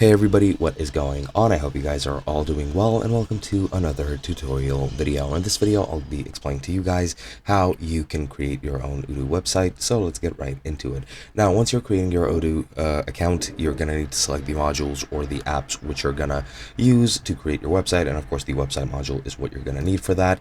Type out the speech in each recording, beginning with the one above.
Hey everybody, what is going on? I hope you guys are all doing well and welcome to another tutorial video. In this video, I'll be explaining to you guys how you can create your own Odoo website. So let's get right into it. Now, once you're creating your Odoo account, you're going to need to select the modules or the apps which you're going to use to create your website. And of course, the website module is what you're going to need for that.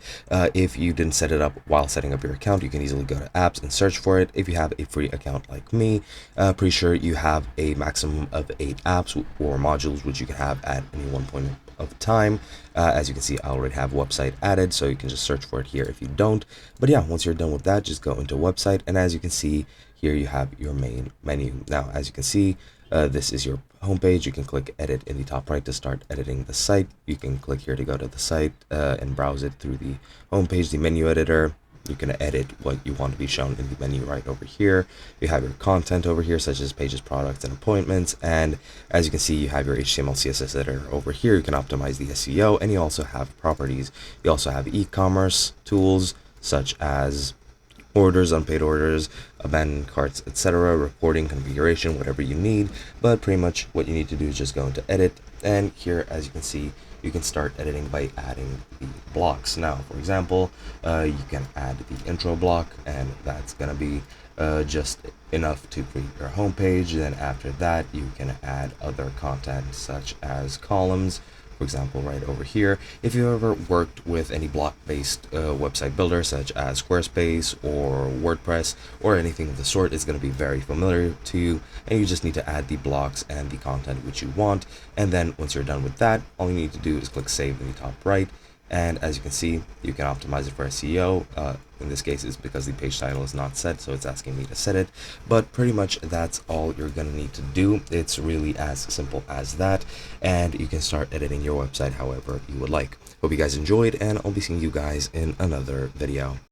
If you didn't set it up while setting up your account, you can easily go to apps and search for it. If you have a free account like me, pretty sure you have a maximum of 8 apps or modules which you can have at any one point of time. As you can see, I already have website added, so you can just search for it here if you don't. But yeah, once you're done with that, just go into website, and as you can see here, you have your main menu. Now, as you can see, this is your homepage. You can click edit in the top right to start editing the site. You can click here to go to the site and browse it through the homepage, the menu editor. You can edit what you want to be shown in the menu right over here. You have your content over here, such as pages, products, and appointments. And as you can see, you have your HTML, CSS editor over here. You can optimize the SEO, and you also have properties. You also have e-commerce tools, such as orders, unpaid orders, abandoned carts, etc., reporting, configuration, whatever you need. But pretty much what you need to do is just go into edit, and here, as you can see, you can start editing by adding the blocks. Now, for example, you can add the intro block, and that's gonna be just enough to create your homepage. Then after that, you can add other content such as columns. For example, right over here, if you've ever worked with any block-based website builder such as Squarespace or WordPress or anything of the sort, it's going to be very familiar to you, and you just need to add the blocks and the content which you want. And then once you're done with that, all you need to do is click save in the top right. And as you can see, you can optimize it for SEO. In this case, it's because the page title is not set, so it's asking me to set it. But pretty much that's all you're going to need to do. It's really as simple as that. And you can start editing your website however you would like. Hope you guys enjoyed, and I'll be seeing you guys in another video.